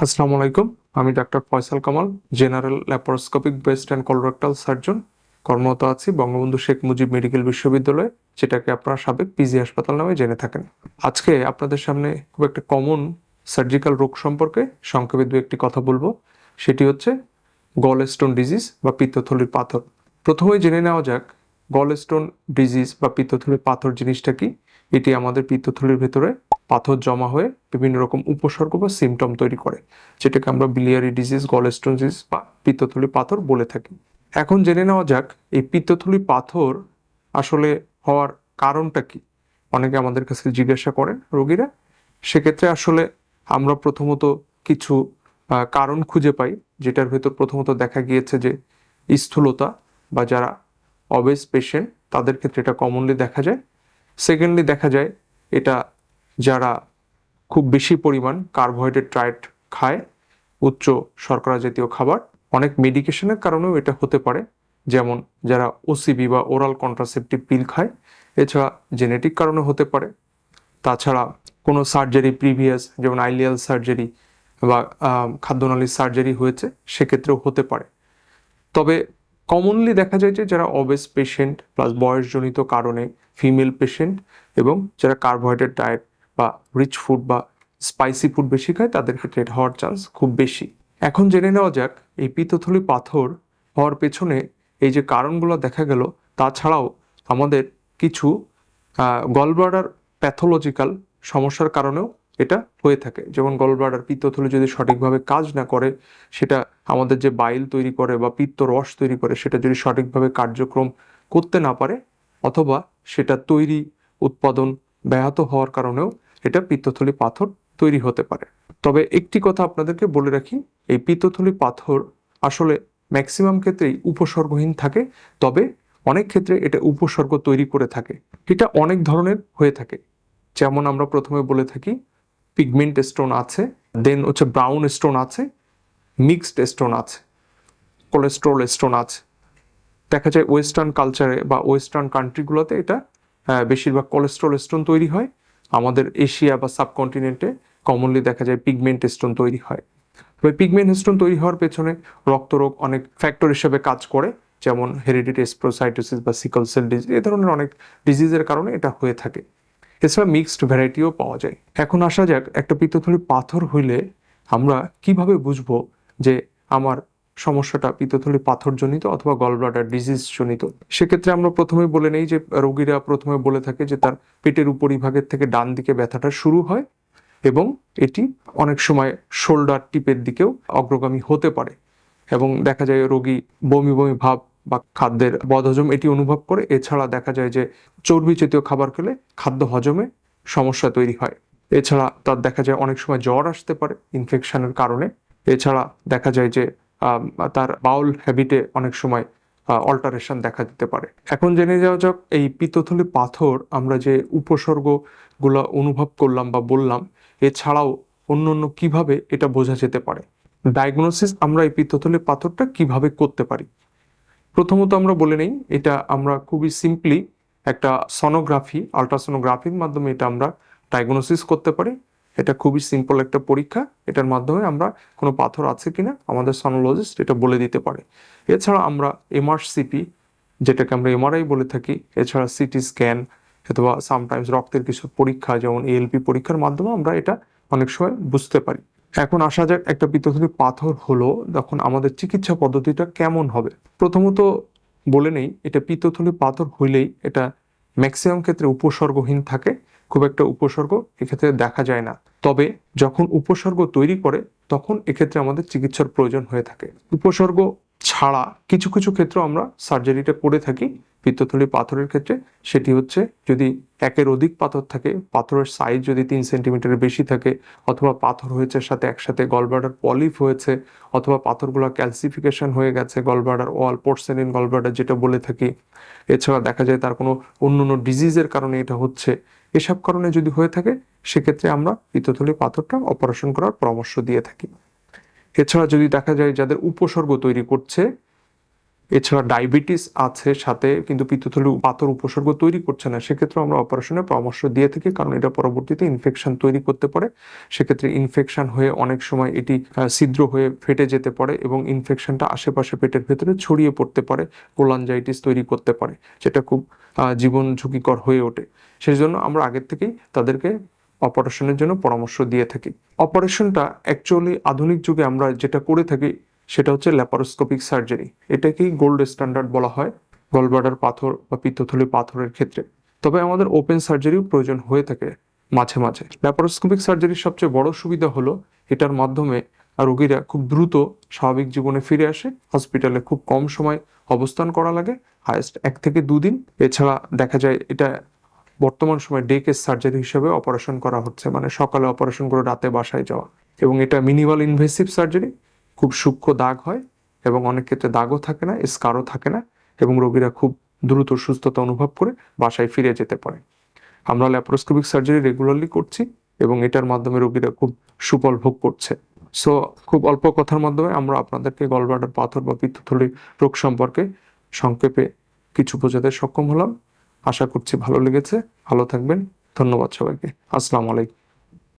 আসসালামু আলাইকুম। আমি doctor Faisal Kamal, general laparoscopic breast and colorectal surgeon. কর্মরত আছি বঙ্গবন্ধু শেখ মুজিব মেডিকেল বিশ্ববিদ্যালয়ে, যেটাকে আপনারা সাবেক পিজি হাসপাতাল নামে জেনে থাকেন। আজকে আপনাদের সামনে খুব একটা কমন সার্জিক্যাল রোগ সম্পর্কে সংক্ষেপে দু একটি কথা বলবো। সেটি হচ্ছে গল স্টোন ডিজিজ বা পিত্তথলির পাথর। প্রথমেই জেনে নেওয়া যাক গল স্টোন ডিজিজ বা পিত্তথলির পাথর জিনিসটা কি। এটি আমাদের পিত্তথলির ভেতরে পাথর জমা হয়ে বিভিন্ন রকম উপসর্গ বা সিমটম তৈরি করে, যেটাকে আমরা বিলিয়ারি ডিজিজ, গল স্টোন ডিজিজ বা পিত্তথলি পাথর বলে থাকি। এখন জেনে নেওয়া যাক এই পিত্তথলি পাথর আসলে হওয়ার কারণটা কি। অনেকে আমাদের কাছে জিজ্ঞাসা করেন রোগীরা। সেক্ষেত্রে আসলে আমরা প্রথমত কিছু কারণ খুঁজে পাই, যেটার ভেতর প্রথমত দেখা গিয়েছে যে স্থূলতা বা যারা অবেস পেশেন্ট তাদের ক্ষেত্রে এটা কমনলি দেখা যায়। সেকেন্ডলি দেখা যায় এটা যারা খুব বেশি পরিমাণ কার্বোহাইড্রেট ডায়েট খায়, উচ্চ শর্করা জাতীয় খাবার, অনেক মেডিকেশনের কারণেও এটা হতে পারে, যেমন যারা ওসিবি বা ওরাল কন্ট্রাসেপটিভ পিল খায়। এছাড়া জেনেটিক কারণে হতে পারে। তাছাড়া কোনো সার্জারি প্রিভিয়াস, যেমন আইলিয়াল সার্জারি বা খাদ্যনালীর সার্জারি হয়েছে, সেক্ষেত্রেও হতে পারে। তবে কমনলি দেখা যায় যে যারা অবেস পেশেন্ট প্লাস বয়সজনিত কারণে ফিমেল পেশেন্ট এবং যারা কার্বোহাইড্রেট ডায়েট বা রিচ ফুড বা স্পাইসি ফুড বেশি খায়, তাদের ক্ষেত্রে এটা হওয়ার চান্স খুব বেশি। এখন জেনে নেওয়া যাক এই পিত্তথলি পাথর হওয়ার পেছনে এই যে কারণগুলো দেখা গেল, তাছাড়াও আমাদের কিছু গলব্লাডার প্যাথোলজিক্যাল সমস্যার কারণেও এটা হয়ে থাকে। যেমন গলব্লাডার পিত্তথলি যদি সঠিকভাবে কাজ না করে, সেটা আমাদের যে বাইল তৈরি করে বা পিত্ত রস তৈরি করে, সেটা যদি সঠিকভাবে কার্যক্রম করতে না পারে, অথবা সেটা তৈরি উৎপাদন ব্যাহত হওয়ার কারণেও এটা পিত্তথলি পাথর তৈরি হতে পারে। তবে একটি কথা আপনাদেরকে বলে রাখি, এই পিত্তথলি পাথর আসলে ম্যাক্সিমাম ক্ষেত্রেই উপসর্গহীন থাকে, তবে অনেক ক্ষেত্রে এটা উপসর্গ তৈরি করে থাকে। এটা অনেক ধরনের হয়ে থাকে, যেমন আমরা প্রথমে বলে থাকি পিগমেন্ট স্টোন আছে, দেন হচ্ছে ব্রাউন স্টোন আছে, মিক্সড স্টোন আছে, কোলেস্ট্রল স্টোন আছে। দেখা যায় ওয়েস্টার্ন কালচারে বা ওয়েস্টার্ন কান্ট্রিগুলোতে এটা বেশিরভাগ কোলেস্ট্রল স্টোন তৈরি হয়। আমাদের এশিয়া বা সাবকন্টিনেন্টে কমনলি দেখা যায় পিগমেন্ট স্টোন তৈরি হয়। তবে পিগমেন্ট স্টোন তৈরি হওয়ার পেছনে রক্তরোগ অনেক ফ্যাক্টর হিসেবে কাজ করে, যেমন হেরিডিটি স্প্রোসাইটোসিস বা সিকল সেল ডিজিজ, এই ধরনের অনেক ডিজিজের কারণে এটা হয়ে থাকে। এছাড়া মিক্সড ভ্যারাইটিও পাওয়া যায়। এখন আসা যাক একটা পিত্তথলি পাথর হইলে আমরা কিভাবে বুঝবো যে আমার সমস্যাটা পিত্তথলি পাথরজনিত অথবা গলব্লাডার ডিজিজ জনিত। সেক্ষেত্রে আমরা প্রথমে বলে নেই যে রোগীরা প্রথমে বলে থাকে যে তার পেটের উপরিভাগের থেকে ডান দিকে ব্যথাটা শুরু হয় এবং এটি অনেক সময় শোল্ডার টিপের দিকেও অগ্রগামী হতে পারে, এবং দেখা যায় রোগী বমি বমি ভাব বা খাদ্যের বদহজম এটি অনুভব করে। এছাড়া দেখা যায় যে চর্বি জাতীয় খাবার খেলে খাদ্য হজমে সমস্যা তৈরি হয়। এছাড়া তার দেখা যায় অনেক সময় জ্বর আসতে পারে ইনফেকশনের কারণে। এছাড়া দেখা যায় যে তার বাউল হ্যাবিটে অনেক সময় অল্টারেশন দেখা দিতে পারে। এখন জেনে যাওয়া যাক এই পিত্তথলি পাথর আমরা যে উপসর্গগুলো অনুভব করলাম বা বললাম, এছাড়াও অন্য অন্য কিভাবে এটা বোঝা যেতে পারে। ডায়াগনোসিস আমরা এই পিত্তথলি পাথরটা কিভাবে করতে পারি। প্রথমত আমরা বলে নেই, এটা আমরা খুবই সিম্পলি একটা সনোগ্রাফি, আলট্রাসোনোগ্রাফির মাধ্যমে এটা আমরা ডায়াগনোসিস করতে পারি। এটা খুবই সিম্পল একটা পরীক্ষা, এটার মাধ্যমে আমরা কোনো পাথর আছে কিনা আমাদের সনোলজিস্ট এটা বলে দিতে পারে। এছাড়া আমরা এমআরসিপি, যেটাকে আমরা এমআরআই বলে থাকি, এছাড়া সিটি স্ক্যান অথবা সামটাইমস রক্তের কিছু পরীক্ষা যেমন এএলপি পরীক্ষার মাধ্যমে আমরা এটা অনেক সময় বুঝতে পারি। এখন আসা যাক একটা পিত্তথলি পাথর হলো তখন আমাদের চিকিৎসা পদ্ধতিটা কেমন হবে। প্রথমত বলে নেই, এটা পিত্তথলি পাথর হইলেই এটা ম্যাক্সিমাম ক্ষেত্রে উপসর্গহীন থাকে, খুব একটা উপসর্গ এক্ষেত্রে দেখা যায় না। তবে যখন উপসর্গ তৈরি করে তখন এক্ষেত্রে আমাদের চিকিৎসার প্রয়োজন হয়ে থাকে। উপসর্গ ছাড়া কিছু কিছু ক্ষেত্রে আমরা সার্জারিটা করে থাকি পিত্তথলি পাথরের ক্ষেত্রে। সেটি হচ্ছে যদি একের অধিক পাথর থাকে, পাথরের সাইজ যদি 3 সেন্টিমিটারের বেশি থাকে, অথবা পাথর হয়েছে সাথে একসাথে গলব্লাডার পলিপ হয়েছে, অথবা পাথরগুলো ক্যালসিফিকেশন হয়ে গেছে গলব্লাডার ওয়াল, পোর্সেলিন গলব্লাডার যেটা বলে থাকি। এছাড়া দেখা যায় তার কোনো অন্যান্য ডিজিজের কারণে এটা হচ্ছে। এসব কারণে যদি হয়ে থাকে, সেক্ষেত্রে আমরা পিত্তথলি পাথরটা অপারেশন করার পরামর্শ দিয়ে থাকি। এছাড়া যদি দেখা যায় যাদের উপসর্গ তৈরি করছে এছাড়া ডায়াবেটিস আছে সাথে, কিন্তু পিত্তথলি পাথর উপসর্গ তৈরি করছে না, সেক্ষেত্রে আমরা অপারেশনের পরামর্শ দিয়ে থাকি, কারণ এটা পরবর্তীতে ইনফেকশন তৈরি করতে পারে। সেক্ষেত্রে ইনফেকশন হয়ে অনেক সময় এটি ছিদ্র হয়ে ফেটে যেতে পারে এবং ইনফেকশনটা আশেপাশে পেটের ভেতরে ছড়িয়ে পড়তে পারে, কোলাঞ্জাইটিস তৈরি করতে পারে, যেটা খুব জীবন ঝুঁকিকর হয়ে ওঠে। সেই জন্য আমরা আগের থেকেই তাদেরকে অপারেশনের জন্য পরামর্শ দিয়ে থাকি। অপারেশনটা অ্যাকচুয়ালি আধুনিক যুগে আমরা যেটা করে থাকি সেটা হচ্ছে ল্যাপারোস্কোপিক সার্জারি। এটাকেই গোল্ড স্ট্যান্ডার্ড বলা হয় গলব্লাডার পাথর বা পিত্তথলি পাথরের ক্ষেত্রে। তবে আমাদের ওপেন সার্জারিও প্রয়োজন হয়ে থাকে মাঝে মাঝে। ল্যাপারোস্কোপিক সার্জারির সবচেয়ে বড় সুবিধা হলো এটার মাধ্যমে রোগীরা খুব দ্রুত স্বাভাবিক জীবনে ফিরে আসে, হসপিটালে খুব কম সময় অবস্থান করা লাগে, হায়েস্ট 1 থেকে 2 দিন। এছাড়া দেখা যায় এটা বর্তমান সময়ে ডে কেস সার্জারি হিসেবে অপারেশন করা হচ্ছে, মানে সকালে অপারেশন করে রাতে বাসায় যাওয়া। এবং এটা মিনিমাল ইনভেসিভ সার্জারি, খুব সূক্ষ্ম দাগ হয় এবং অনেক ক্ষেত্রে দাগও থাকে না, স্কারও থাকে না, এবং রোগীরা খুব দ্রুত সুস্থতা অনুভব করে বাসায় ফিরে যেতে পারে। আমরা ল্যাপারোস্কোপিক সার্জারি রেগুলারলি করছি এবং এটার মাধ্যমে রোগীরা খুব সুফল ভোগ করছে। সো খুব অল্প কথার মাধ্যমে আমরা আপনাদেরকে গলব্লাডার পাথর বা পিত্তথলির রোগ সম্পর্কে সংক্ষেপে কিছু বোঝাতে সক্ষম হলাম। আশা করছি ভালো লেগেছে। ভালো থাকবেন। ধন্যবাদ সবাইকে। আসসালামু আলাইকুম।